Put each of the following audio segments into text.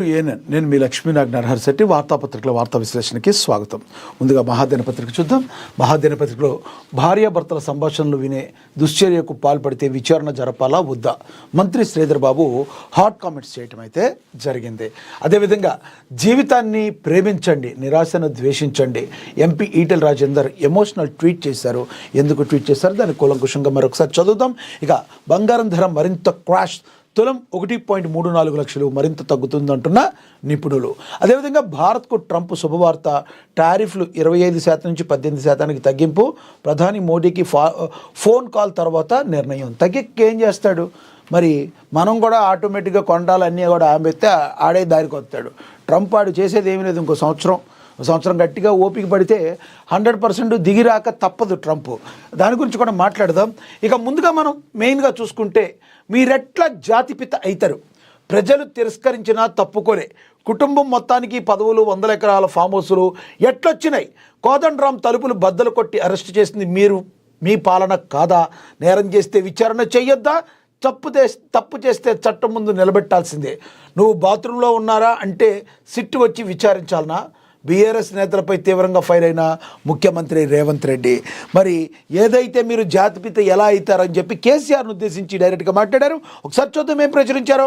నేను మీ లక్ష్మీనారాయణ నరహరిశెట్టి వార్తాపత్రికల వార్తా విశ్లేషణకి స్వాగతం. ముందుగా మహాదినపత్రిక చూద్దాం. మహాదినపత్రికలో భార్యాభర్తల సంభాషణలు వినే దుశ్చర్యకు పాల్పడితే విచారణ జరపాలా వద్దా మంత్రి శ్రీధర్ బాబు హాట్ కామెంట్స్ చేయటం అయితే జరిగింది. అదేవిధంగా జీవితాన్ని ప్రేమించండి, నిరాశను ద్వేషించండి. MP Etela Rajender emotional tweet చేశారు. ఎందుకు ట్వీట్ చేశారు దాన్ని కూలంకుషంగా మరొకసారి చదువుదాం. ఇక బంగారం ధర మరింత క్రాష్, తులం 1.34 లక్షలు మరింత తగ్గుతుందంటున్న నిపుణులు. అదేవిధంగా భారత్కు ట్రంప్ శుభవార్త, టారిఫ్లు 25% నుంచి 18% తగ్గింపు. ప్రధాని మోడీకి ఫోన్ కాల్ తర్వాత నిర్ణయం. తగ్గేం చేస్తాడు మరి? మనం కూడా ఆటోమేటిక్గా కొండాలన్నీ కూడా ఆమెతే ఆడే దారికి వస్తాడు. ట్రంప్ ఆడు చేసేది ఏమీ లేదు. ఇంకో సంవత్సరం గట్టిగా ఓపిక పడితే 100% దిగిరాక తప్పదు ట్రంప్. దాని గురించి కూడా మాట్లాడదాం. ఇక ముందుగా మనం మెయిన్గా చూసుకుంటే, మీరెట్లా జాతిపిత అవుతారు? ప్రజలు తిరస్కరించినా తప్పుకోలే. కుటుంబం మొత్తానికి పదవులు, 100 ఎకరాల ఫామ్ హౌసులు ఎట్లొచ్చినాయి? కోదండరాం తలుపులు బద్దలు కొట్టి అరెస్ట్ చేసింది మీరు. మీ పాలన కాదా? నేరం చేస్తే విచారణ చెయ్యొద్దా? తప్పు చేస్తే చట్టం ముందు నిలబెట్టాల్సిందే. నువ్వు బాత్రూంలో ఉన్నారా అంటే సిట్టు వచ్చి విచారించాలనా? బీఆర్ఎస్ నేతలపై తీవ్రంగా ఫైర్ అయిన ముఖ్యమంత్రి రేవంత్ రెడ్డి. మరి ఏదైతే మీరు జాతిపిత ఎలా అవుతారని చెప్పి కేసీఆర్ను ఉద్దేశించి డైరెక్ట్గా మాట్లాడారు. ఒకసారి చూద్దాం ఏం ప్రచురించారో.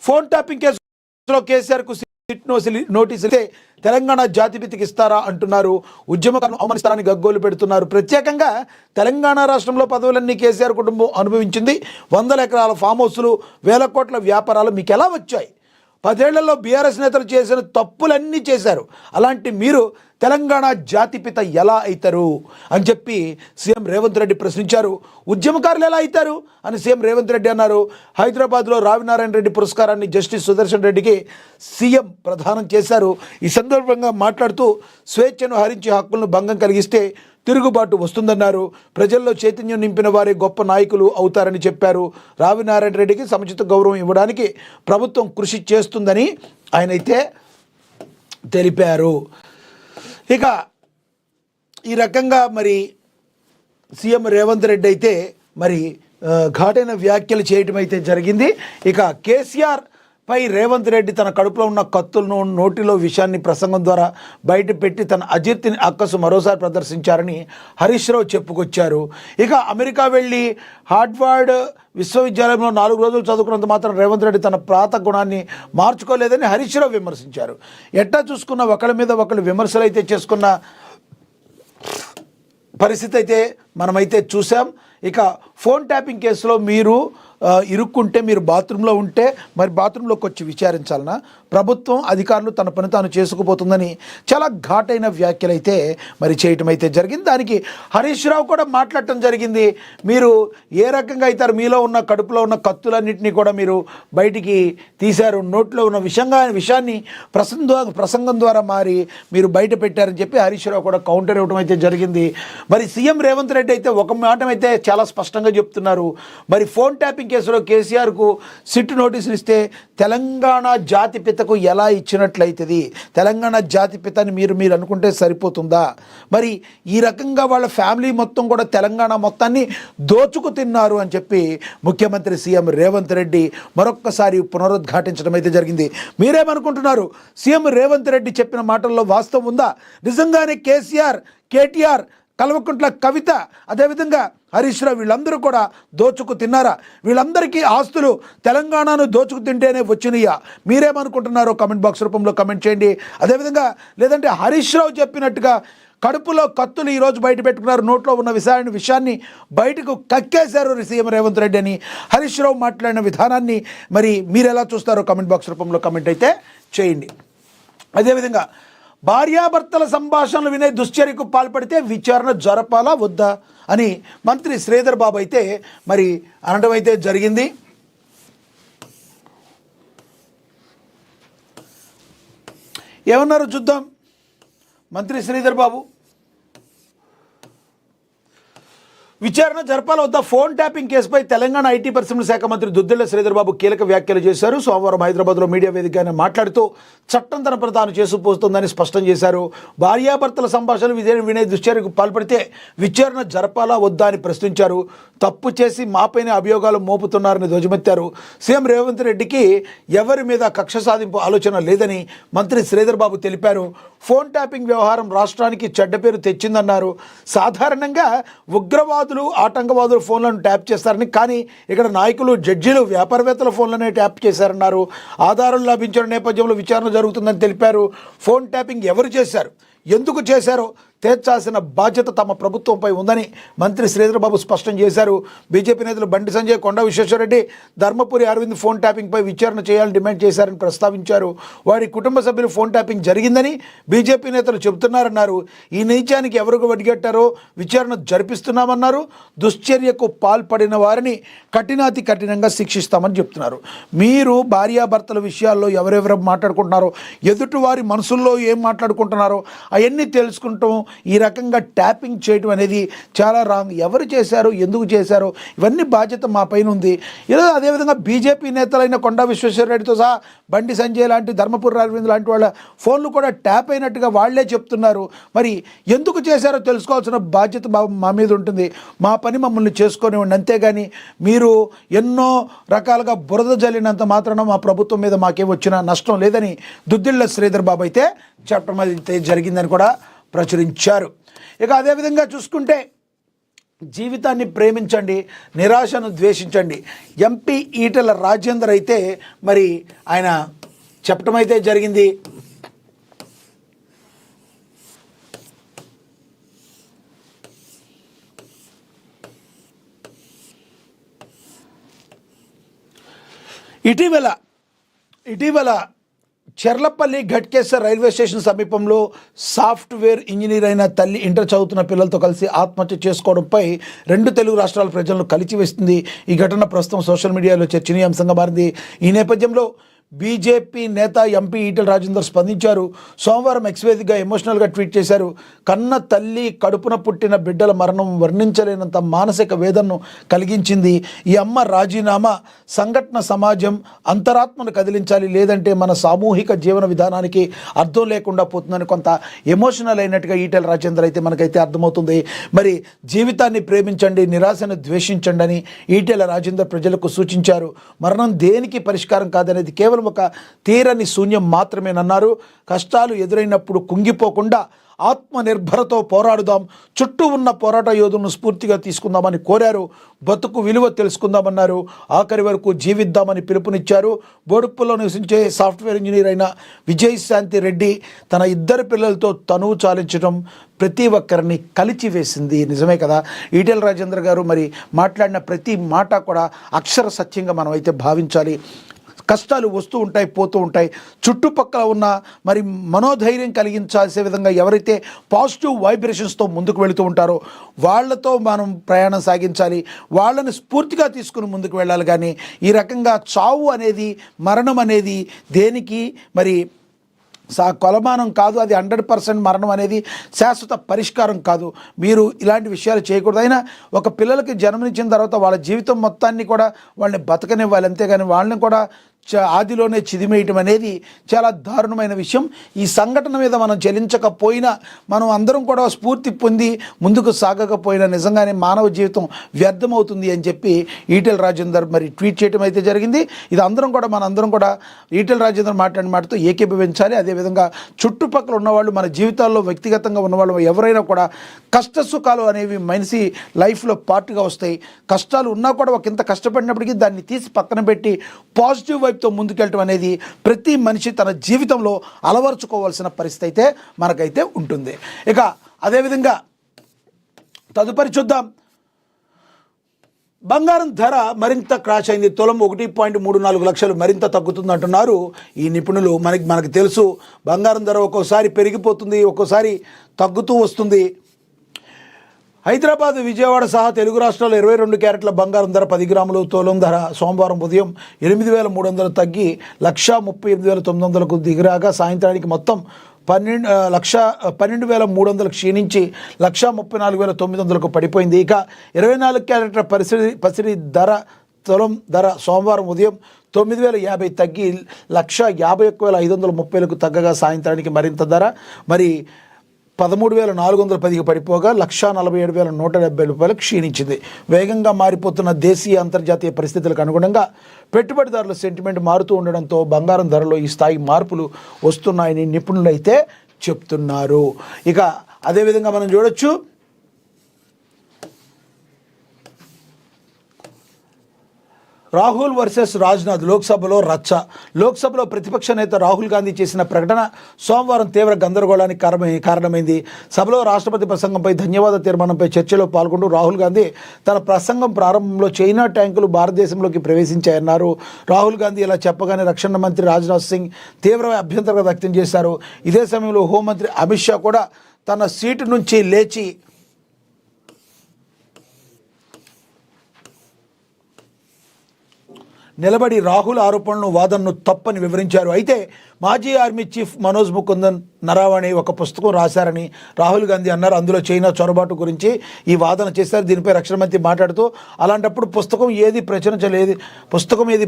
ఫోన్ ట్యాపింగ్ కేసులో కేసీఆర్కు నోటీసులు తెలంగాణ జాతిపితకి ఇస్తారా అంటున్నారు. ఉద్యమకాలను అవమానిస్తారని గగ్గోలు పెడుతున్నారు. ప్రత్యేకంగా తెలంగాణ రాష్ట్రంలో పదవులన్నీ కేసీఆర్ కుటుంబం అనుభవించింది. 100 ఎకరాల ఫామ్ హౌస్లు, 1000 కోట్ల వ్యాపారాలు మీకు ఎలా వచ్చాయి? 10 ఏళ్లలో బీఆర్ఎస్ నేతలు చేసిన తప్పులన్నీ చేశారు. అలాంటి మీరు తెలంగాణ జాతిపిత ఎలా అవుతారు అని చెప్పి సీఎం రేవంత్ రెడ్డి ప్రశ్నించారు. ఉద్యమకారులు ఎలా అవుతారు అని సీఎం రేవంత్ రెడ్డి అన్నారు. హైదరాబాద్లో రావినారాయణ రెడ్డి పురస్కారాన్ని జస్టిస్ సుదర్శన్ రెడ్డికి సీఎం ప్రదానం చేశారు. ఈ సందర్భంగా మాట్లాడుతూ, స్వేచ్ఛను హరించి హక్కులను భంగం కలిగిస్తే తిరుగుబాటు వస్తుందన్నారు. ప్రజల్లో చైతన్యం నింపిన వారే గొప్ప నాయకులు అవుతారని చెప్పారు. రావినారాయణ రెడ్డికి సముచిత గౌరవం ఇవ్వడానికి ప్రభుత్వం కృషి చేస్తుందని ఆయనైతే తెలిపారు. ఇక ఈ రకంగా మరి సీఎం రేవంత్ రెడ్డి అయితే మరి ఘాటైన వ్యాఖ్యలు చేయటం అయితే జరిగింది. ఇక కేసీఆర్ పై రేవంత్ రెడ్డి తన కడుపులో ఉన్న కత్తులను, నోటిలో విషాన్ని ప్రసంగం ద్వారా బయటపెట్టి తన అజీర్తిని అక్కసు మరోసారి ప్రదర్శించారని హరీష్ రావు చెప్పుకొచ్చారు. ఇక అమెరికా వెళ్ళి హార్వర్డ్ విశ్వవిద్యాలయంలో 4 రోజులు చదువుకున్నంత మాత్రం రేవంత్ రెడ్డి తన ప్రాత గుణాన్ని మార్చుకోలేదని హరీష్ రావు విమర్శించారు. ఎట్టా చూసుకున్న ఒకళ్ళ మీద ఒకళ్ళు విమర్శలు అయితే చేసుకున్న పరిస్థితి అయితే మనమైతే చూసాం. ఇక ఫోన్ ట్యాపింగ్ కేసులో మీరు ఇరుక్కుంటే, మీరు బాత్రూంలో ఉంటే మరి బాత్రూంలోకి వచ్చి విచారించాలన్నా? ప్రభుత్వం, అధికారులు తన పని తాను చేసుకుపోతుందని చాలా ఘాటైన వ్యాఖ్యలు అయితే మరి చేయటం అయితే జరిగింది. దానికి హరీష్ రావు కూడా మాట్లాడటం జరిగింది. మీరు ఏ రకంగా అవుతారు? మీలో ఉన్న కడుపులో ఉన్న కత్తులన్నింటినీ కూడా మీరు బయటికి తీశారు. నోట్లో ఉన్న విషయాన్ని ప్రసంగం ద్వారా మారి మీరు బయట పెట్టారని చెప్పి హరీష్ రావు కూడా కౌంటర్ ఇవ్వడం అయితే జరిగింది. మరి సీఎం రేవంత్ రెడ్డి అయితే ఒక మాట అయితే చాలా స్పష్టంగా చెప్తున్నారు. మరి ఫోన్ ట్యాపింగ్ కేసులో కేసీఆర్కు సిట్ నోటీసులు ఇస్తే తెలంగాణ జాతిపితకు ఎలా ఇచ్చినట్లయితుంది? తెలంగాణ జాతిపితని మీరు అనుకుంటే సరిపోతుందా? మరి ఈ రకంగా వాళ్ళ ఫ్యామిలీ మొత్తం కూడా తెలంగాణ మొత్తాన్ని దోచుకు తిన్నారు అని చెప్పి ముఖ్యమంత్రి సీఎం రేవంత్ రెడ్డి మరొక్కసారి పునరుద్ఘాటించడం అయితే జరిగింది. మీరేమనుకుంటున్నారు? సీఎం రేవంత్ రెడ్డి చెప్పిన మాటల్లో వాస్తవం ఉందా? నిజంగానే కేసీఆర్, కేటీఆర్, కల్వకుంట్ల కవిత, అదేవిధంగా హరీష్ రావు వీళ్ళందరూ కూడా దోచుకు తిన్నారా? వీళ్ళందరికీ ఆస్తులు తెలంగాణను దోచుకు తింటేనే వచ్చినాయా? మీరేమనుకుంటున్నారో కమెంట్ బాక్స్ రూపంలో కమెంట్ చేయండి. అదేవిధంగా లేదంటే హరీష్ రావు చెప్పినట్టుగా కడుపులో కత్తులు ఈరోజు బయట పెట్టుకున్నారు, నోట్లో ఉన్న విషయాన్ని బయటకు కక్కేశారు సీఎం రేవంత్ రెడ్డి అని హరీష్ రావు మాట్లాడిన విధానాన్ని మరి మీరు ఎలా చూస్తారో కమెంట్ బాక్స్ రూపంలో కమెంట్ అయితే చేయండి. అదేవిధంగా భార్యాభర్తల సంభాషణలు వినే దుశ్చర్యకు పాల్పడితే విచారణ జరపాలా వద్దా అని మంత్రి శ్రీధర్ బాబు అయితే మరి అనడం అయితే జరిగింది. ఏమన్నారు చూద్దాం. మంత్రి శ్రీధర్ బాబు విచారణ జరపాల వద్ద ఫోన్ ట్యాపింగ్ కేసుపై తెలంగాణ ఐటీ పరిశ్రమల శాఖ మంత్రి దుద్దిళ్ల శ్రీధర్ బాబు కీలక వ్యాఖ్యలు చేశారు. సోమవారం హైదరాబాద్లో మీడియా వేదికగా మాట్లాడుతూ చట్టం తన తాను చేసుకుపోతుందని స్పష్టం చేశారు. భార్యాభర్తల సంభాషణలు వినే దుశ్చర్యకు పాల్పడితే విచారణ జరపాలా వద్దా అని ప్రశ్నించారు. తప్పు చేసి మాపైన అభియోగాలు మోపుతున్నారని ధ్వజమెత్తారు. సీఎం రేవంత్ రెడ్డికి ఎవరి మీద కక్ష సాధింపు ఆలోచన లేదని మంత్రి శ్రీధర్ బాబు తెలిపారు. ఫోన్ ట్యాపింగ్ వ్యవహారం రాష్ట్రానికి చెడ్డ పేరు తెచ్చిందన్నారు. సాధారణంగా ఉగ్రవాదులు ఆటంకవాదులు ఫోన్లను ట్యాప్ చేస్తారని, కానీ ఇక్కడ నాయకులు జడ్జీలు వ్యాపారవేత్తల ఫోన్లనే ట్యాప్ చేశారన్నారు. ఆధారాలు లభించిన నేపథ్యంలో విచారణ జరుగుతుందని తెలిపారు. ఫోన్ ట్యాపింగ్ ఎవరు చేశారు, ఎందుకు చేశారో తేల్చాల్సిన బాధ్యత తమ ప్రభుత్వంపై ఉందని మంత్రి శ్రీధర్ బాబు స్పష్టం చేశారు. బీజేపీ నేతలు బండి సంజయ్, కొండా విశ్వేశ్వరరెడ్డి, ధర్మపురి అరవింద్ ఫోన్ ట్యాపింగ్పై విచారణ చేయాలని డిమాండ్ చేశారని ప్రస్తావించారు. వారి కుటుంబ సభ్యులు ఫోన్ ట్యాపింగ్ జరిగిందని బీజేపీ నేతలు చెబుతున్నారన్నారు. ఈ నీచానికి ఎవరికి వడిగట్టారో విచారణ జరిపిస్తున్నామన్నారు. దుశ్చర్యకు పాల్పడిన వారిని కఠినాతి కఠినంగా శిక్షిస్తామని చెప్తున్నారు. మీరు భార్యాభర్తల విషయాల్లో ఎవరెవరు మాట్లాడుకుంటున్నారో, ఎదుటి వారి మనసుల్లో ఏం మాట్లాడుకుంటున్నారో అవన్నీ తెలుసుకుంటాం. ఈ రకంగా ట్యాపింగ్ చేయడం అనేది చాలా రాంగ్. ఎవరు చేశారో, ఎందుకు చేశారో ఇవన్నీ బాధ్యత మా పైన ఉంది. ఇలా అదేవిధంగా బీజేపీ నేతలైన కొండా విశ్వేశ్వరరెడ్డితో సహా బండి సంజయ్ లాంటి, ధర్మపురి అరవింద్ లాంటి వాళ్ళ ఫోన్లు కూడా ట్యాప్ అయినట్టుగా వాళ్లే చెప్తున్నారు. మరి ఎందుకు చేశారో తెలుసుకోవాల్సిన బాధ్యత మా మీద ఉంటుంది. మా పని మమ్మల్ని చేసుకునేవాడిని, అంతేగాని మీరు ఎన్నో రకాలుగా బురద జల్లినంత మాత్రాన మా ప్రభుత్వం మీద మాకేం వచ్చిన నష్టం లేదని దుద్దిళ్ల శ్రీధర్ బాబు అయితే చెప్పడం అయితే జరిగిందని కూడా ప్రచురించారు. ఇక అదేవిధంగా చూసుకుంటే జీవితాన్ని ప్రేమించండి, నిరాశను ద్వేషించండి. ఎంపీ ఈటెల రాజేందర్ అయితే మరి ఆయన చెప్పడం అయితే జరిగింది. ఇటీవల చెర్లపల్లి ఘట్కేసర్ రైల్వే స్టేషన్ సమీపంలో సాఫ్ట్వేర్ ఇంజనీర్ అయిన తల్లి ఇంటర్ చదువుతున్న పిల్లలతో కలిసి ఆత్మహత్య చేసుకోవడంపై 2 తెలుగు రాష్ట్రాల ప్రజలను కలిచివేస్తుంది. ఈ ఘటన ప్రస్తుతం సోషల్ మీడియాలో చర్చనీయాంశంగా మారింది. ఈ నేపథ్యంలో బీజేపీ నేత ఎంపీ ఈటెల రాజేందర్ స్పందించారు. సోమవారం ఎక్స్ వేదికగా ఎమోషనల్గా ట్వీట్ చేశారు. కన్న తల్లి కడుపున పుట్టిన బిడ్డల మరణం వర్ణించలేనంత మానసిక వేదనను కలిగించింది. ఈ అమ్మ రాజీనామా సంఘటన సమాజం అంతరాత్మను కదిలించాలి, లేదంటే మన సామూహిక జీవన విధానానికి అర్థం లేకుండా పోతుందని కొంత ఎమోషనల్ అయినట్టుగా ఈటెల రాజేందర్ అయితే మనకైతే అర్థమవుతుంది. మరి జీవితాన్ని ప్రేమించండి, నిరాశను ద్వేషించండి అని ఈటెల రాజేందర్ ప్రజలకు సూచించారు. మరణం దేనికి పరిష్కారం కాదనేది కేవలం ఒక తీరని శూన్యం మాత్రమేనన్నారు. కష్టాలు ఎదురైనప్పుడు కుంగిపోకుండా ఆత్మనిర్భరతో పోరాడుదాం, చుట్టూ ఉన్న పోరాట యోధులను స్ఫూర్తిగా తీసుకుందామని కోరారు. బతుకు విలువ తెలుసుకుందామన్నారు. ఆఖరి వరకు జీవిద్దామని పిలుపునిచ్చారు. బోడుప్పులో నివసించే సాఫ్ట్వేర్ ఇంజనీర్ అయిన విజయశాంతి రెడ్డి తన 2 పిల్లలతో తనువు చాలించడం ప్రతి ఒక్కరిని కలిచివేసింది. నిజమే కదా, ఈటెల రాజేందర్ గారు మరి మాట్లాడిన ప్రతి మాట కూడా అక్షర సత్యంగా మనం అయితే భావించాలి. కష్టాలు వస్తూ ఉంటాయి, పోతూ ఉంటాయి. చుట్టుపక్కల ఉన్న మరి మనోధైర్యం కలిగించాల్సే విధంగా ఎవరైతే పాజిటివ్ వైబ్రేషన్స్తో ముందుకు వెళుతూ ఉంటారో వాళ్ళతో మనం ప్రయాణం సాగించాలి, వాళ్ళని స్ఫూర్తిగా తీసుకుని ముందుకు వెళ్ళాలి. కానీ ఈ రకంగా చావు అనేది, మరణం అనేది దేనికి మరి కొలమానం కాదు. అది 100% మరణం అనేది శాశ్వత పరిష్కారం కాదు. మీరు ఇలాంటి విషయాలు చేయకూడదు. అయినా ఒక పిల్లలకి జన్మనిచ్చిన తర్వాత వాళ్ళ జీవితం మొత్తాన్ని కూడా వాళ్ళని బతకనివ్వాలి, అంతేగాని వాళ్ళని కూడా ఆదిలోనే చిదిమేయటం అనేది చాలా దారుణమైన విషయం. ఈ సంఘటన మీద మనం చెలించకపోయినా, మనం అందరం కూడా స్ఫూర్తి పొంది ముందుకు సాగకపోయినా నిజంగానే మానవ జీవితం వ్యర్థమవుతుంది అని చెప్పి ఈటెల రాజేందర్ మరి ట్వీట్ చేయడం అయితే జరిగింది. ఇది మనందరం కూడా ఈటెల రాజేందర్ మాట్లాడిన మాటతో ఏకీభవించాలి. అదేవిధంగా చుట్టుపక్కల ఉన్నవాళ్ళు, మన జీవితాల్లో వ్యక్తిగతంగా ఉన్నవాళ్ళు ఎవరైనా కూడా కష్ట సుఖాలు అనేవి మనిషి లైఫ్లో పార్ట్గా వస్తాయి. కష్టాలు ఉన్నా కూడా ఒక ఇంత కష్టపడినప్పటికీ దాన్ని తీసి పక్కన పెట్టి పాజిటివ్ వైపుతో ముందుకెళ్ళటం అనేది ప్రతి మనిషి తన జీవితంలో అలవర్చుకోవాల్సిన పరిస్థితి అయితే మనకైతే ఉంటుంది. ఇక అదేవిధంగా తదుపరి చూద్దాం. బంగారం ధర మరింత క్రాష్ అయింది. తులం 1.34 లక్షలు మరింత తగ్గుతుందంటున్నారు ఈ నిపుణులు. మనకు తెలుసు, బంగారం ధర ఒక్కోసారి పెరిగిపోతుంది, ఒక్కోసారి తగ్గుతూ వస్తుంది. హైదరాబాద్, విజయవాడ సహా తెలుగు రాష్ట్రాల్లో 22 క్యారెట్ల బంగారం ధర 10 గ్రాములు తులం ధర సోమవారం ఉదయం 8,300 తగ్గి 1,38,900కు దిగిరాగా సాయంత్రానికి మొత్తం 12,300 క్షీణించి 1,34,900 పడిపోయింది. ఇక 24 క్యారెట్ల పసిడి తులం ధర సోమవారం ఉదయం 9,050 తగ్గి 1,51,530లకు తగ్గగా సాయంత్రానికి మరింత ధర 13,410కి పడిపోగా 1,47,170 క్షీణించింది. వేగంగా మారిపోతున్న దేశీయ అంతర్జాతీయ పరిస్థితులకు అనుగుణంగా పెట్టుబడిదారుల సెంటిమెంట్ మారుతూ ఉండడంతో బంగారం ధరలో ఈ స్థాయి మార్పులు వస్తున్నాయని నిపుణులు అయితే చెప్తున్నారు. ఇక అదేవిధంగా మనం చూడొచ్చు రాహుల్ వర్సెస్ రాజ్నాథ్ లోక్సభలో రచ్చ. లోక్సభలో ప్రతిపక్ష నేత రాహుల్ గాంధీ చేసిన ప్రకటన సోమవారం తీవ్ర గందరగోళానికి కారణమైంది. సభలో రాష్ట్రపతి ప్రసంగంపై ధన్యవాద తీర్మానంపై చర్చలో పాల్గొంటూ రాహుల్ గాంధీ తన ప్రసంగం ప్రారంభంలో చైనా ట్యాంకులు భారతదేశంలోకి ప్రవేశించాయన్నారు. రాహుల్ గాంధీ ఇలా చెప్పగానే రక్షణ మంత్రి రాజ్నాథ్ సింగ్ తీవ్ర అభ్యంతరం వ్యక్తం చేశారు. ఇదే సమయంలో హోంమంత్రి అమిత్ షా కూడా తన సీటు నుంచి లేచి నిలబడి రాహుల్ ఆరోపణలను వాదనను తప్పని వివరించారు. అయితే మాజీ ఆర్మీ చీఫ్ మనోజ్ ముకుందన్ నరావణే ఒక పుస్తకం రాశారని రాహుల్ గాంధీ అన్నారు. అందులో చైనా చొరబాటు గురించి ఈ వాదన చేశారు. దీనిపై రక్షణ మంత్రి మాట్లాడుతూ అలాంటప్పుడు పుస్తకం ఏది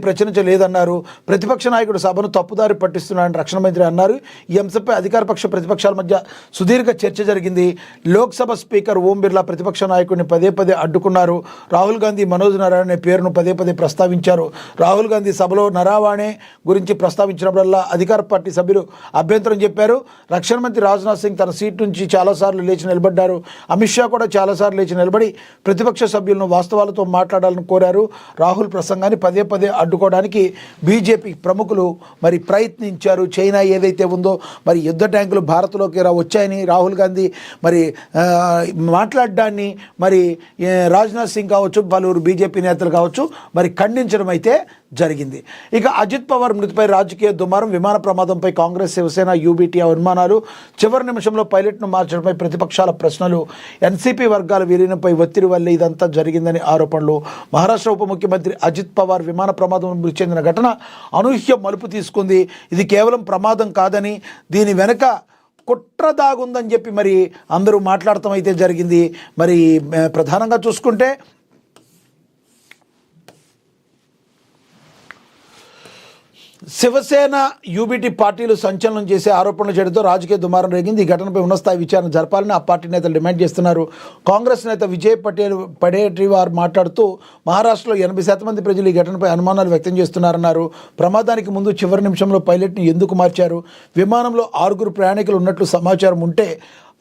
ప్రచురించలేదన్నారు. ప్రతిపక్ష నాయకుడు సభను తప్పుదారి పట్టిస్తున్నారని రక్షణ మంత్రి అన్నారు. ఈ అంశంపై అధికారపక్ష ప్రతిపక్షాల మధ్య సుదీర్ఘ చర్చ జరిగింది. లోక్సభ స్పీకర్ ఓం బిర్లా ప్రతిపక్ష నాయకుడిని పదే అడ్డుకున్నారు. రాహుల్ గాంధీ మనోజ్ నరావణే పేరును పదే ప్రస్తావించారు. రాహుల్ గాంధీ సభలో నరావణే గురించి ప్రస్తావించినప్పుడల్లా అధికార పార్టీ సభ్యులు అభ్యంతరం చెప్పారు. రక్షణ మంత్రి రాజ్నాథ్ సింగ్ తన సీటు నుంచి చాలాసార్లు లేచి నిలబడ్డారు. అమిత్ షా కూడా చాలాసార్లు లేచి నిలబడి ప్రతిపక్ష సభ్యులను వాస్తవాలతో మాట్లాడాలని కోరారు. రాహుల్ ప్రసంగాన్ని పదే అడ్డుకోవడానికి బీజేపీ ప్రముఖులు ప్రయత్నించారు. చైనా ఏదైతే ఉందో యుద్ధ ట్యాంకులు భారత్లోకి వచ్చాయని రాహుల్ గాంధీ మాట్లాడడాన్ని రాజ్నాథ్ సింగ్ కావచ్చు, పలువురు బీజేపీ నేతలు కావచ్చు ఖండించడం అయితే జరిగింది. ఇక అజిత్ పవార్ మృతిపై రాజకీయ దుమారం. విమాన ప్రమాదంపై కాంగ్రెస్, శివసేన, యూబీటీ అనుమానాలు. చివరి నిమిషంలో పైలట్ను మార్చడంపై ప్రతిపక్షాల ప్రశ్నలు. ఎన్సీపీ వర్గాల విలీనంపై ఒత్తిడి వల్లే ఇదంతా జరిగిందని ఆరోపణలు. మహారాష్ట్ర ఉప ముఖ్యమంత్రి అజిత్ పవార్ విమాన ప్రమాదం మృతి చెందిన ఘటన అనూహ్య మలుపు తీసుకుంది. ఇది కేవలం ప్రమాదం కాదని దీని వెనక కుట్ర దాగుందని చెప్పి అందరూ మాట్లాడటం అయితే జరిగింది. ప్రధానంగా చూసుకుంటే శివసేన, యూబీటీ పార్టీలు సంచలనం చేసే ఆరోపణలు చేయడంతో రాజకీయ దుమారం రేగింది. ఈ ఘటనపై ఉన్నతస్థాయి విచారణ జరపాలని ఆ పార్టీ నేతలు డిమాండ్ చేస్తున్నారు. కాంగ్రెస్ నేత విజయ్ పడేటివార్ మాట్లాడుతూ మహారాష్ట్రలో 80% మంది ప్రజలు ఈ ఘటనపై అనుమానాలు వ్యక్తం చేస్తున్నారన్నారు. ప్రమాదానికి ముందు చివరి నిమిషంలో పైలట్ని ఎందుకు మార్చారు? విమానంలో 6 ప్రయాణికులు ఉన్నట్లు సమాచారం ఉంటే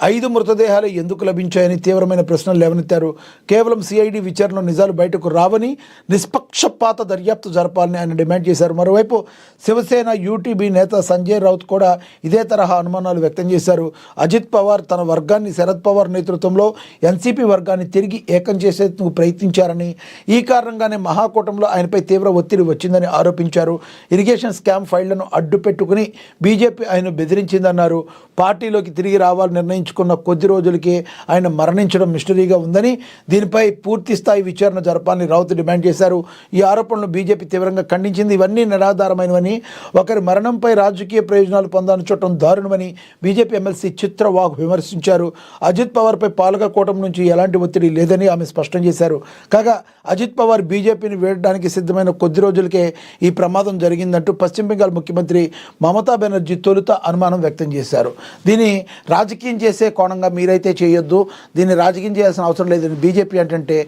5 మృతదేహాలు ఎందుకు లభించాయని తీవ్రమైన ప్రశ్నలు లేవనెత్తారు. కేవలం సిఐడి విచారణలో నిజాలు బయటకు రావని నిష్పక్షపాత దర్యాప్తు జరపాలని ఆయన డిమాండ్ చేశారు. మరోవైపు శివసేన యూటీబీ నేత సంజయ్ రౌత్ కూడా ఇదే తరహా అనుమానాలు వ్యక్తం చేశారు. అజిత్ పవార్ తన వర్గాన్ని శరద్ పవార్ నేతృత్వంలో ఎన్సీపీ వర్గాన్ని తిరిగి ఏకం చేసేందుకు ప్రయత్నించారని, ఈ కారణంగానే మహాకూటంలో ఆయనపై తీవ్ర ఒత్తిడి వచ్చిందని ఆరోపించారు. ఇరిగేషన్ స్కామ్ ఫైళ్లను అడ్డు పెట్టుకుని బీజేపీ ఆయన బెదిరించిందన్నారు. పార్టీలోకి తిరిగి రావాలని నిర్ణయించుకున్న కొద్ది రోజులకే ఆయన మరణించడం మిస్టరీగా ఉందని, దీనిపై పూర్తి స్థాయి విచారణ జరపాలని రౌత్ డిమాండ్ చేశారు. ఈ ఆరోపణలు బీజేపీ తీవ్రంగా ఖండించింది. ఇవన్నీ నిరాధారమైనవని, ఒకరి మరణంపై రాజకీయ ప్రయోజనాలు పొందాలనుకోవడం దారుణమని బీజేపీ ఎమ్మెల్సీ చిత్రవాగ్ విమర్శించారు. అజిత్ పవార్పై పాలక కూటమి నుంచి ఎలాంటి ఒత్తిడి లేదని ఆమె స్పష్టం చేశారు. కాగా అజిత్ పవార్ బీజేపీని వేయడానికి సిద్ధమైన కొద్ది రోజులకే ఈ ప్రమాదం జరిగిందంటూ పశ్చిమ బెంగాల్ ముఖ్యమంత్రి మమతా బెనర్జీ తొలుత అనుమానం వ్యక్తం చేశారు. దీన్ని రాజకీయం చేసే కోణంగా మీరైతే చేయొద్దు, దీన్ని రాజకీయం చేయాల్సిన అవసరం లేదని బీజేపీ అంటే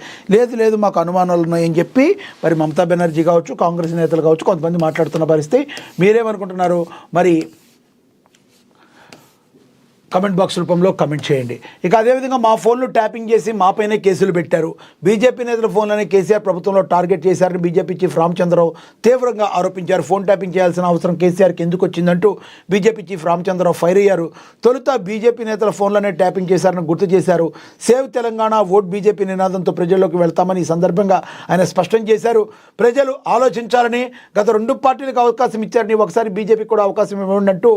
లేదు మాకు అనుమానాలు ఉన్నాయని చెప్పి మమతా బెనర్జీ కావచ్చు, కాంగ్రెస్ నేతలు కావచ్చు కొంతమంది మాట్లాడుతున్న పరిస్థితి. మీరేమనుకుంటున్నారు? కమెంట్ బాక్స్ రూపంలో కమెంట్ చేయండి. ఇక అదేవిధంగా మా ఫోన్లు ట్యాపింగ్ చేసి మాపైనే కేసులు పెట్టారు. బీజేపీ నేతల ఫోన్లనే కేసీఆర్ ప్రభుత్వంలో టార్గెట్ చేశారని బీజేపీ చీఫ్ రామచంద్రరావు తీవ్రంగా ఆరోపించారు. ఫోన్ ట్యాపింగ్ చేయాల్సిన అవసరం కేసీఆర్కి ఎందుకు వచ్చిందంటూ బీజేపీ చీఫ్ రామచంద్రరావు ఫైర్ అయ్యారు. తొలుత బీజేపీ నేతల ఫోన్లనే ట్యాపింగ్ చేశారని గుర్తు చేశారు. సేవ్ తెలంగాణ, ఓట్ బీజేపీ నినాదంతో ప్రజల్లోకి వెళ్తామని ఈ సందర్భంగా ఆయన స్పష్టం చేశారు. ప్రజలు ఆలోచించాలని, గత 2 పార్టీలకు అవకాశం ఇచ్చారని ఒకసారి బీజేపీకి కూడా అవకాశం ఇవ్వండి అంటూ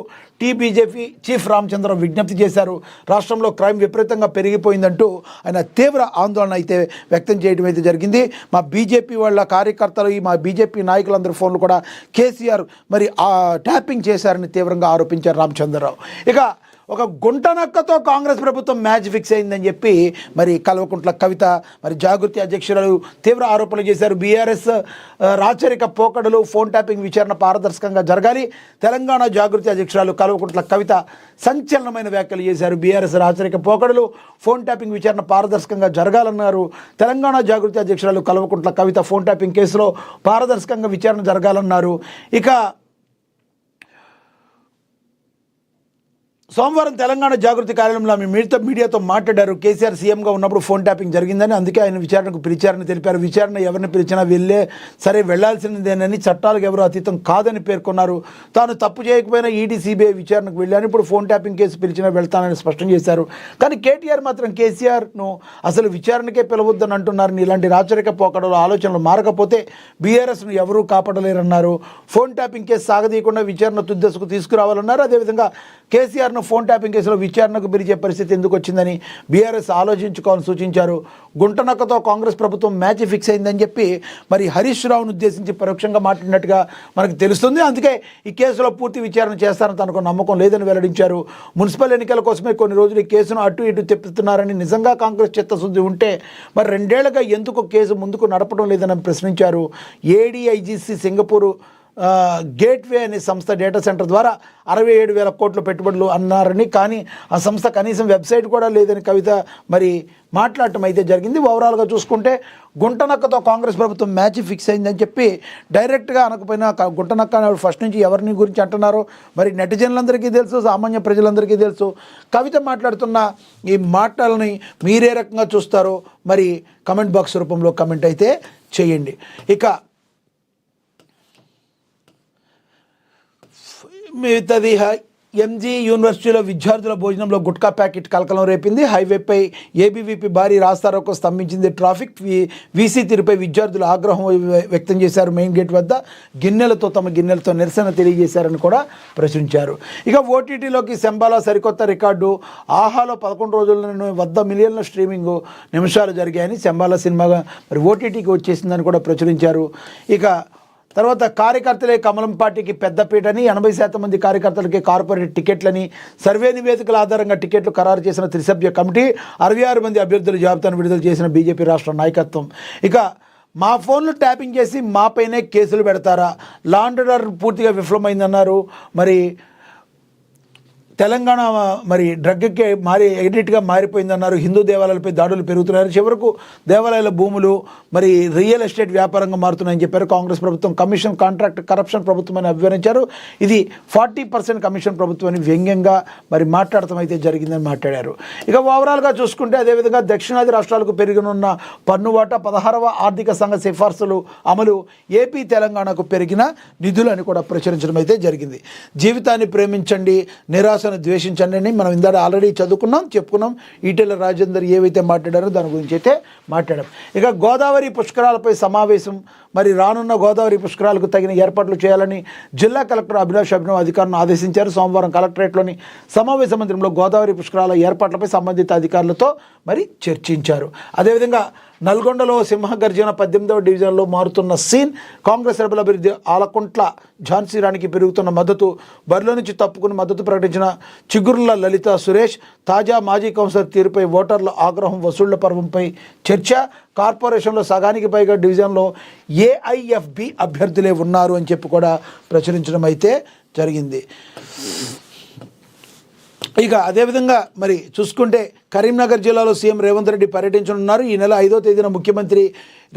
బీజేపీ చీఫ్ రామచంద్రరావు విజ్ఞప్తి విజ్ఞప్తి చేశారు. రాష్ట్రంలో క్రైమ్ విపరీతంగా పెరిగిపోయిందంటూ ఆయన తీవ్ర ఆందోళన అయితే వ్యక్తం చేయడం అయితే జరిగింది. మా బీజేపీ వాళ్ళ కార్యకర్తలు మా బీజేపీ నాయకులందరి ఫోన్లు కూడా కేసీఆర్ మరి ట్యాపింగ్ చేశారని తీవ్రంగా ఆరోపించారు రామచంద్రరావు. ఇక ఒక గుంటనక్కతో కాంగ్రెస్ ప్రభుత్వం మ్యాచ్ ఫిక్స్ అయిందని చెప్పి మరి కల్వకుంట్ల కవిత మరి జాగృతి అధ్యక్షురాలు తీవ్ర ఆరోపణలు చేశారు. బీఆర్ఎస్ రాచరిక పోకడలు ఫోన్ ట్యాపింగ్ విచారణ పారదర్శకంగా జరగాలి. తెలంగాణ జాగృతి అధ్యక్షురాలు కల్వకుంట్ల కవిత సంచలనమైన వ్యాఖ్యలు చేశారు. బీఆర్ఎస్ రాచరిక పోకడలు ఫోన్ ట్యాపింగ్ విచారణ పారదర్శకంగా జరగాలన్నారు. తెలంగాణ జాగృతి అధ్యక్షురాలు కల్వకుంట్ల కవిత ఫోన్ ట్యాపింగ్ కేసులో పారదర్శకంగా విచారణ జరగాలన్నారు. ఇక సోమవారం తెలంగాణ జాగృతి కార్యాలయంలో ఆమె మీడియాతో మాట్లాడారు. కేసీఆర్ సీఎంగా ఉన్నప్పుడు ఫోన్ ట్యాపింగ్ జరిగిందని, అందుకే ఆయన విచారణకు పిలిచారని తెలిపారు. విచారణ ఎవరిని పిలిచినా వెళ్లాల్సిందేనని, చట్టాలకు ఎవరు అతీతం కాదని పేర్కొన్నారు. తాను తప్పు చేయకపోయినా ఈడీ సిబిఐ విచారణకు వెళ్ళాను, ఇప్పుడు ఫోన్ ట్యాపింగ్ కేసు పిలిచినా వెళ్తానని స్పష్టం చేశారు. కానీ కేటీఆర్ మాత్రం కేసీఆర్ను అసలు విచారణకే పిలవద్దని అంటున్నారని, ఇలాంటి రాచరిక పోకడలు ఆలోచనలు మారకపోతే బీఆర్ఎస్ను ఎవరూ కాపాడలేరన్నారు. ఫోన్ ట్యాపింగ్ కేసు సాగదీయకుండా విచారణ తుద్దెసుకు తీసుకురావాలన్నారు. అదేవిధంగా కేసీఆర్ను ఫోన్ ట్యాపింగ్ కేసులో విచారణకు పిలిచే పరిస్థితి ఎందుకు వచ్చిందని బీఆర్ఎస్ ఆలోచించుకోవాలని సూచించారు. గుంటనక్కతో కాంగ్రెస్ ప్రభుత్వం మ్యాచ్ ఫిక్స్ అయిందని చెప్పి మరి హరీష్ రావును ఉద్దేశించి పరోక్షంగా మాట్లాడినట్టుగా మనకు తెలుస్తుంది. అందుకే ఈ కేసులో పూర్తి విచారణ చేస్తారని తనకు నమ్మకం లేదని వెల్లడించారు. మున్సిపల్ ఎన్నికల కోసమే కొన్ని రోజులు ఈ కేసును అటు ఇటు తిప్పుతున్నారని, నిజంగా కాంగ్రెస్ చిత్తశుద్ధి ఉంటే మరి 2 ఏళ్లుగా ఎందుకు కేసు ముందుకు నడపడం లేదని ప్రశ్నించారు. ఏడీఐజీసీ సింగపూర్ గేట్వే అనే సంస్థ డేటా సెంటర్ ద్వారా 67,000 కోట్ల పెట్టుబడులు అన్నారని, కానీ ఆ సంస్థ కనీసం వెబ్సైట్ కూడా లేదని కవిత మరి మాట్లాడటం అయితే జరిగింది. ఓవరాల్గా చూసుకుంటే గుంటనక్కతో కాంగ్రెస్ ప్రభుత్వం మ్యాచ్ ఫిక్స్ అయిందని చెప్పి డైరెక్ట్గా అనకపోయినా గుంటనక్క ఫస్ట్ నుంచి ఎవరిని గురించి అంటున్నారో మరి నెటిజన్లందరికీ తెలుసు, సామాన్య ప్రజలందరికీ తెలుసు. కవిత మాట్లాడుతున్న ఈ మాటలని మీరే రకంగా చూస్తారో మరి కమెంట్ బాక్స్ రూపంలో కమెంట్ అయితే చేయండి. ఇక మిగతాది ఎంజీ యూనివర్సిటీలో విద్యార్థుల భోజనంలో గుట్కా ప్యాకెట్ కలకలం రేపింది. హైవేపై ఏబీవీపీ భారీ రాస్తారోకో స్తంభించింది ట్రాఫిక్. వీసీ తీరుపై విద్యార్థులు ఆగ్రహం వ్యక్తం చేశారు. మెయిన్ గేట్ వద్ద తమ గిన్నెలతో నిరసన తెలియజేశారని కూడా ప్రశ్నించారు. ఇక ఓటీటీలోకి శంబాలా సరికొత్త రికార్డు. ఆహాలో 11 రోజుల వద్ద మిలియన్ల స్ట్రీమింగ్ నిమిషాలు జరిగాయని, శంబాలా సినిమా మరి ఓటీటీకి వచ్చేసిందని కూడా ప్రచురించారు. ఇక తర్వాత కార్యకర్తలే కమలం పార్టీకి పెద్దపీటని, 80% మంది కార్యకర్తలకి కార్పొరేట్ టికెట్లని, సర్వే నివేదికల ఆధారంగా టికెట్లు ఖరారు చేసిన త్రిసభ్య కమిటీ, 66 మంది అభ్యర్థుల జాబితాను విడుదల చేసిన బీజేపీ రాష్ట్ర నాయకత్వం. ఇక మా ఫోన్లు ట్యాపింగ్ చేసి మాపైనే కేసులు పెడతారా? లా అండ్ ఆర్డర్ పూర్తిగా విఫలమైందన్నారు. మరి తెలంగాణ మరి డ్రగ్కి ఎడిట్గా మారిపోయిందన్నారు. హిందూ దేవాలయాలపై దాడులు పెరుగుతున్నాయి, చివరకు దేవాలయాల భూములు మరి రియల్ ఎస్టేట్ వ్యాపారంగా మారుతున్నాయని చెప్పారు. కాంగ్రెస్ ప్రభుత్వం కమిషన్ కాంట్రాక్ట్ కరప్షన్ ప్రభుత్వం అని అభివర్ణించారు. ఇది 40% కమిషన్ ప్రభుత్వం అని వ్యంగ్యంగా మరి మాట్లాడటం అయితే జరిగిందని మాట్లాడారు. ఇక ఓవరాల్గా చూసుకుంటే అదేవిధంగా దక్షిణాది రాష్ట్రాలకు పెరిగినున్న పన్ను వాటా, 16వ ఆర్థిక సంఘ సిఫార్సులు అమలు, ఏపీ తెలంగాణకు పెరిగిన నిధులని కూడా ప్రచురించడం అయితే జరిగింది. జీవితాన్ని ప్రేమించండి, నిరాశ ద్వేషించండి అని మనం ఇందాక ఆల్రెడీ చెప్పుకున్నాం. ఈటెల రాజేందర్ ఏవైతే మాట్లాడారో దాని గురించి అయితే మాట్లాడాం. ఇక గోదావరి పుష్కరాలపై సమావేశం. మరి రానున్న గోదావరి పుష్కరాలకు తగిన ఏర్పాట్లు చేయాలని జిల్లా కలెక్టర్ అభిలాష్ అభినవ్ అధికారులను ఆదేశించారు. సోమవారం కలెక్టరేట్లోని సమావేశ మందిరంలో గోదావరి పుష్కరాల ఏర్పాట్లపై సంబంధిత అధికారులతో మరి చర్చించారు. అదేవిధంగా నల్గొండలో సింహగర్జన 18వ డివిజన్లో మారుతున్న సీన్. కాంగ్రెస్ రెబల్ అభ్యర్థి ఆలకుంట్ల ఝాన్సీ రాణికి పెరుగుతున్న మద్దతు. బరిలో నుంచి తప్పుకుని మద్దతు ప్రకటించిన చిగుర్ల లలిత సురేష్. తాజా మాజీ కౌన్సిలర్ తీరుపై ఓటర్ల ఆగ్రహం, వసూళ్ల పర్వంపై చర్చ. కార్పొరేషన్లో సగానికి పైగా డివిజన్లో ఏఐఎఫ్బి అభ్యర్థులే ఉన్నారు అని చెప్పి కూడా ప్రచురించడం అయితే జరిగింది. ఇక అదేవిధంగా మరి చూసుకుంటే కరీంనగర్ జిల్లాలో సీఎం రేవంత్ రెడ్డి పర్యటించనున్నారు. ఈ నెల 5వ తేదీన ముఖ్యమంత్రి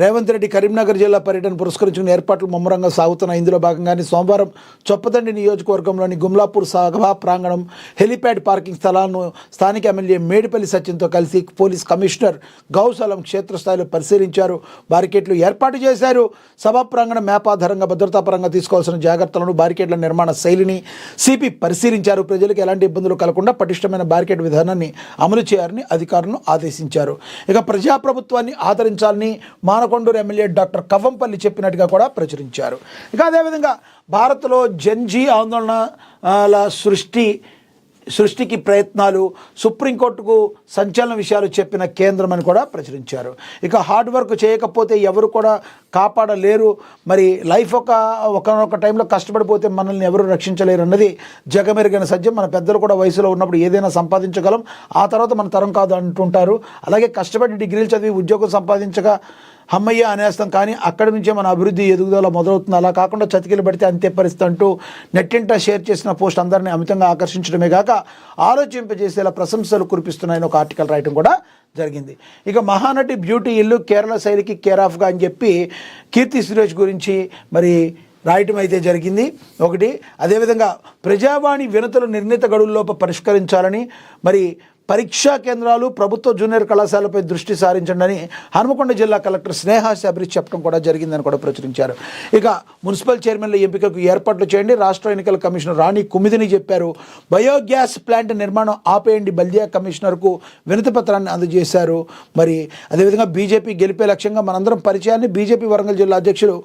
రేవంత్ రెడ్డి కరీంనగర్ జిల్లా పర్యటన పురస్కరించుకున్న ఏర్పాట్లు ముమ్మరంగా సాగుతున్నాయి. ఇందులో భాగంగానే సోమవారం చొప్పదండి నియోజకవర్గంలోని గుమ్లాపూర్ సభా ప్రాంగణం, హెలిప్యాడ్ పార్కింగ్ స్థలాలను స్థానిక ఎమ్మెల్యే మేడిపల్లి సత్యంతో కలిసి పోలీస్ కమిషనర్ గౌసలం క్షేత్రస్థాయిలో పరిశీలించారు. బారికేడ్లు ఏర్పాటు చేశారు. సభా ప్రాంగణం మ్యాప్ ఆధారంగా భద్రతాపరంగా తీసుకోవాల్సిన జాగ్రత్తలను, బారికేడ్ల నిర్మాణ శైలిని సిపి పరిశీలించారు. ప్రజలకు ఎలాంటి ఇబ్బందులు కలగకుండా పటిష్టమైన బారికేడ్ విధానాన్ని అమలు చేయాలని అధికారులను ఆదేశించారు. ఇక ప్రజాప్రభుత్వాన్ని ఆదరించాలని మానకొండూరు ఎమ్మెల్యే డాక్టర్ కవ్వంపల్లి చెప్పినట్టుగా కూడా ప్రచురించారు. ఇక అదేవిధంగా భారత్లో జన్జీ ఆందోళనల సృష్టి సృష్టికి ప్రయత్నాలు, సుప్రీంకోర్టుకు సంచలన విషయాలు చెప్పిన కేంద్రం అని కూడా ప్రచురించారు. ఇక హార్డ్ వర్క్ చేయకపోతే ఎవరు కూడా కాపాడలేరు, మరి లైఫ్ ఒకనొక టైంలో కష్టపడిపోతే మనల్ని ఎవరు రక్షించలేరు అన్నది జగమెరుగైన సత్యం. మన పెద్దలు కూడా వయసులో ఉన్నప్పుడు ఏదైనా సంపాదించగలం, ఆ తర్వాత మన తరం కాదు అంటుంటారు. అలాగే కష్టపడి డిగ్రీలు చదివి ఉద్యోగం సంపాదించగా అమ్మయ్య అనేస్తాం, కానీ అక్కడి నుంచే మన అభివృద్ధి ఎదుగుదల మొదలవుతుంది. అలా కాకుండా చతికిలు పడితే అంతే పరిస్థితి అంటూ నెట్టింట షేర్ చేసిన పోస్ట్ అందరినీ అమితంగా ఆకర్షించడమే కాక ఆలోచింపజేసేలా ప్రశంసలు కురిపిస్తున్నాయని ఒక ఆర్టికల్ రాయడం కూడా జరిగింది. ఇక మహానటి బ్యూటీ ఇల్లు కేరళ శైలికి కేర్ ఆఫ్గా అని చెప్పి కీర్తి సురేష్ గురించి మరి రాయటం అయితే జరిగింది ఒకటి. అదేవిధంగా ప్రజావాణి వినతులు నిర్ణీత గడువుల్లోపు పరిష్కరించాలని, మరి పరీక్షా కేంద్రాలు ప్రభుత్వ జూనియర్ కళాశాలపై దృష్టి సారించండి హనుమకొండ జిల్లా కలెక్టర్ స్నేహ శబరి చెప్పడం కూడా జరిగిందని కూడా ప్రచురించారు. ఇక మున్సిపల్ చైర్మన్ల ఎంపికకు ఏర్పాట్లు చేయండి, రాష్ట్ర ఎన్నికల కమిషనర్ రాణి కుమిదిని చెప్పారు. బయోగ్యాస్ ప్లాంట్ నిర్మాణం ఆపేయండి, బల్దియా కమిషనర్కు వినతి పత్రాన్ని అందజేశారు. మరి అదేవిధంగా బీజేపీ గెలిపే లక్ష్యంగా మనందరం పరిచయాన్ని బీజేపీ వరంగల్ జిల్లా అధ్యక్షుడు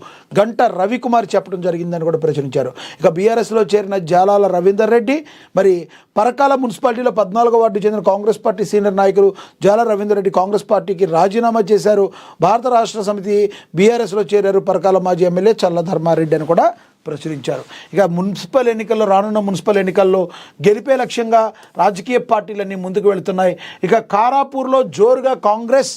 గంట రవికుమార్ చెప్పడం జరిగిందని కూడా ప్రచురించారు. ఇక బీఆర్ఎస్లో చేరిన జాలాల రవీందర్ రెడ్డి, మరి పరకాల మున్సిపాలిటీలో 14వ వార్డు చెందిన కాంగ్రెస్ పార్టీ సీనియర్ నాయకులు జాల రవీందర్ రెడ్డి కాంగ్రెస్ పార్టీకి రాజీనామా చేశారు. భారత రాష్ట్ర సమితి బీఆర్ఎస్లో చేరారు పరకాల మాజీ ఎమ్మెల్యే చల్ల ధర్మారెడ్డి అని కూడా ప్రచురించారు. ఇక రానున్న మున్సిపల్ ఎన్నికల్లో గెలిపే లక్ష్యంగా రాజకీయ పార్టీలన్నీ ముందుకు వెళుతున్నాయి. ఇక కారాపూర్లో జోరుగా కాంగ్రెస్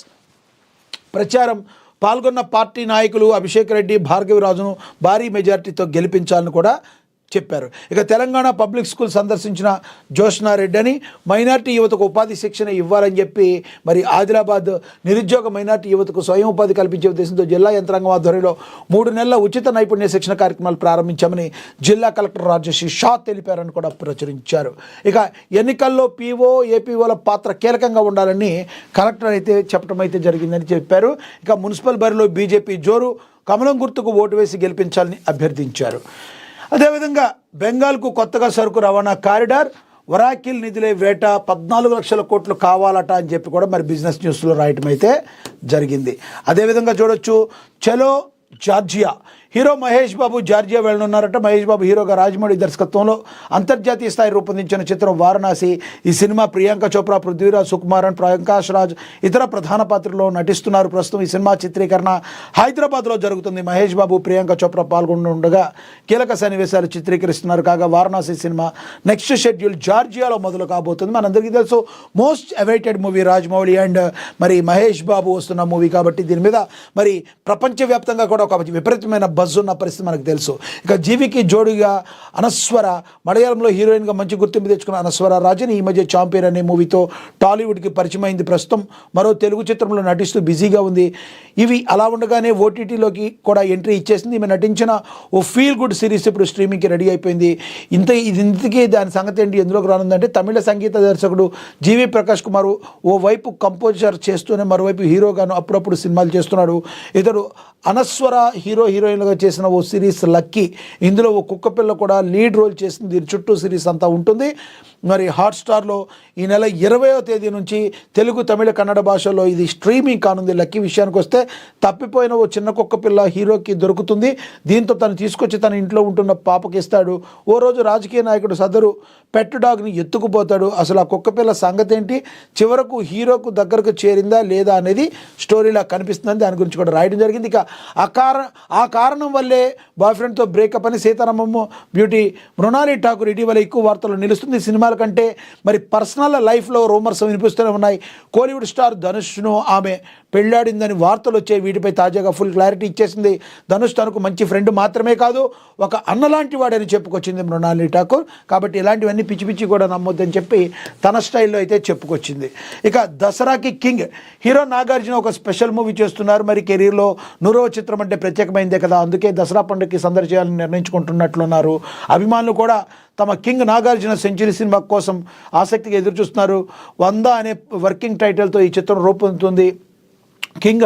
ప్రచారం, పాల్గొన్న పార్టీ నాయకులు అభిషేక్ రెడ్డి, భార్గవిరాజును భారీ మెజార్టీతో గెలిపించాలని కూడా చెప్పారు. ఇక తెలంగాణ పబ్లిక్ స్కూల్ సందర్శించిన జోష్నారెడ్డి అని మైనార్టీ యువతకు ఉపాధి శిక్షణ ఇవ్వాలని చెప్పి మరి ఆదిలాబాద్ నిరుద్యోగ మైనార్టీ యువతకు స్వయం ఉపాధి కల్పించే ఉద్దేశంతో జిల్లా యంత్రాంగం ఆధ్వర్యంలో 3 నెలల ఉచిత నైపుణ్య శిక్షణ కార్యక్రమాలు ప్రారంభించామని జిల్లా కలెక్టర్ రాజశ్రీ షా తెలిపారని కూడా ప్రచురించారు. ఇక ఎన్నికల్లో పీఓ ఏపీఓల పాత్ర కీలకంగా ఉండాలని కలెక్టర్ అయితే చెప్పడం అయితే జరిగిందని చెప్పారు. ఇక మున్సిపల్ బరిలో బీజేపీ జోరు, కమలం గుర్తుకు ఓటు వేసి గెలిపించాలని అభ్యర్థించారు. అదేవిధంగా బెంగాల్కు కొత్తగా సరుకు రవాణా కారిడార్, వరాకిల్ నిధులే వేట 14 లక్షల కోట్లు కావాలట అని చెప్పి కూడా మరి బిజినెస్ న్యూస్లో రాయటం అయితే జరిగింది. అదేవిధంగా చూడొచ్చు, చలో Georgia, hero Mahesh Babu Georgia వెళ్ళనున్నారట. Mahesh Babu హీరోగా రాజమౌళి దర్శకత్వంలో అంతర్జాతీయ స్థాయి రూపొందించిన చిత్రం వారణాసి. ఈ సినిమా ప్రియాంక చోప్రా, పృథ్వీరాజ్, సుకుమారన్, ప్రకాష్ రాజ్ ఇతర ప్రధాన పాత్రలో నటిస్తున్నారు. ప్రస్తుతం ఈ సినిమా చిత్రీకరణ హైదరాబాద్లో జరుగుతుంది. మహేష్ బాబు, ప్రియాంక చోప్రా పాల్గొంటుండగా కీలక సన్నివేశాలు చిత్రీకరిస్తున్నారు. కాగా వారణాసి సినిమా నెక్స్ట్ షెడ్యూల్ జార్జియాలో మొదలు కాబోతుంది. మనందరికీ తెలుసు most awaited movie Rajamouli and మరి మహేష్ బాబు వస్తున్న మూవీ కాబట్టి దీని మీద మరి ప్రపంచవ్యాప్తంగా కూడా ఒక విపరీతమైన బజ్ ఉన్న పరిస్థితి మనకు తెలుసు. ఇక జీవికి జోడిగా అనస్వర, మలయాళంలో హీరోయిన్గా మంచి గుర్తింపు తెచ్చుకున్న అనస్వర రాజన్ ఈ మధ్య ఛాంపియన్ అనే మూవీతో టాలీవుడ్కి పరిచయం అయింది. ప్రస్తుతం మరో తెలుగు చిత్రంలో నటిస్తూ బిజీగా ఉంది. ఇవి అలా ఉండగానే ఓటీటీలోకి కూడా ఎంట్రీ ఇచ్చేసింది. ఈమె నటించిన ఓ ఫీల్ గుడ్ సిరీస్ ఇప్పుడు స్ట్రీమింగ్కి రెడీ అయిపోయింది. ఇంతకీ దాని సంగతి ఏంటి, ఎందులోకి రానుందంటే తమిళ సంగీత దర్శకుడు జీవి ప్రకాష్ కుమార్ ఓవైపు కంపోజర్ చేస్తూనే మరోవైపు హీరోగాను అప్పుడప్పుడు సినిమాలు చేస్తున్నాడు. ఇతడు అనస్వర హీరోయిన్లుగా చేసిన ఓ సిరీస్ లక్కీ, ఇందులో ఓ కుక్కపిల్ల కూడా లీడ్ రోల్ చేసింది. దీని చుట్టూ సిరీస్ అంతా ఉంటుంది. మరి హాట్స్టార్లో ఈ నెల 20వ తేదీ నుంచి తెలుగు, తమిళ, కన్నడ భాషల్లో ఇది స్ట్రీమింగ్ కానుంది. లక్కీ విషయానికి వస్తే తప్పిపోయిన ఓ చిన్న కుక్కపిల్ల హీరోకి దొరుకుతుంది. దీంతో తను తీసుకొచ్చి తన ఇంట్లో ఉంటున్న పాపకి ఇస్తాడు. ఓ రోజు రాజకీయ నాయకుడు సదరు పెట్ డాగ్ని ఎత్తుకుపోతాడు. అసలు ఆ కుక్కపిల్ల సంగతి ఏంటి, చివరకు హీరోకు దగ్గరకు చేరిందా లేదా అనేది స్టోరీలా కనిపిస్తుందని దాని గురించి కూడా రాయడం జరిగింది. ఇక ఆ కారణం వల్లే బాయ్ ఫ్రెండ్తో బ్రేకప్ అని సీతారామమ్మ బ్యూటీ మృణాలి ఠాకూర్ ఇటీవల ఎక్కువ వార్తలు నిలుస్తుంది. సినిమాల కంటే మరి పర్సనల్ లైఫ్లో రూమర్స్ వినిపిస్తూనే ఉన్నాయి. కోలీవుడ్ స్టార్ ధనుష్ను ఆమె పెళ్ళాడిందని వార్తలు వచ్చాయి. వీటిపై తాజాగా ఫుల్ క్లారిటీ ఇచ్చేసింది. ధనుష్ తనకు మంచి ఫ్రెండ్ మాత్రమే కాదు, ఒక అన్నలాంటి వాడని చెప్పుకొచ్చింది మృణాలి ఠాకూర్. కాబట్టి ఇలాంటివన్నీ పిచ్చి పిచ్చి కూడా నమ్మొద్దని చెప్పి తన స్టైల్లో అయితే చెప్పుకొచ్చింది. ఇక దసరాకి కింగ్ హీరో నాగార్జున ఒక స్పెషల్ మూవీ చేస్తున్నారు. మరి కెరీర్లో 100వ చిత్రం అంటే ప్రత్యేకమైందే కదా, అందుకే దసరా పండుగకి సందడి చేయాలని నిర్ణయించుకుంటున్నట్లున్నారు. అభిమానులు కూడా తమ కింగ్ నాగార్జున సెంచరీ సినిమా కోసం ఆసక్తిగా ఎదురుచూస్తున్నారు. 100 అనే వర్కింగ్ టైటిల్తో ఈ చిత్రం రూపొందుతుంది. కింగ్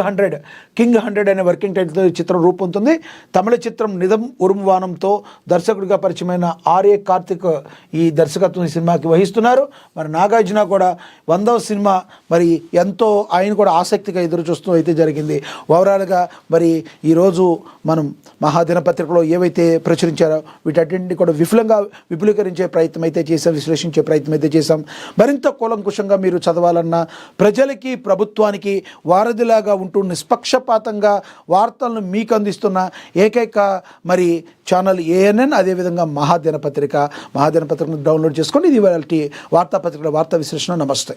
హండ్రెడ్ అనే వర్కింగ్ టైటిల్తో ఈ చిత్రం రూపొందుతుంది. తమిళ చిత్రం నిదం ఉరుమువానంతో దర్శకుడిగా పరిచయమైన ఆర్ఏ కార్తిక్ ఈ దర్శకత్వం ఈ సినిమాకి వహిస్తున్నారు. మరి నాగార్జున కూడా 100వ సినిమా మరి ఎంతో ఆయన కూడా ఆసక్తిగా ఎదురు చూస్తూ అయితే జరిగింది. ఓవరాల్గా మరి ఈరోజు మనం మహాదినపత్రికలో ఏవైతే ప్రచురించారో వీటన్నింటినీ కూడా విపులీకరించే ప్రయత్నం అయితే చేసాం, విశ్లేషించే ప్రయత్నం అయితే చేసాం. మరింత కూలంకుషంగా మీరు చదవాలన్నా ప్రజలకి ప్రభుత్వానికి వారధిలాగా ఉంటూ నిష్పక్షపాతంగా వార్తలను మీకు అందిస్తున్న ఏకైక మరి ఛానల్ ఏఎన్ఎన్, అదేవిధంగా మహాదినపత్రికను డౌన్లోడ్ చేసుకోండి. ఇది వార్తాపత్రికల వార్తా విశ్లేషణ. నమస్తే.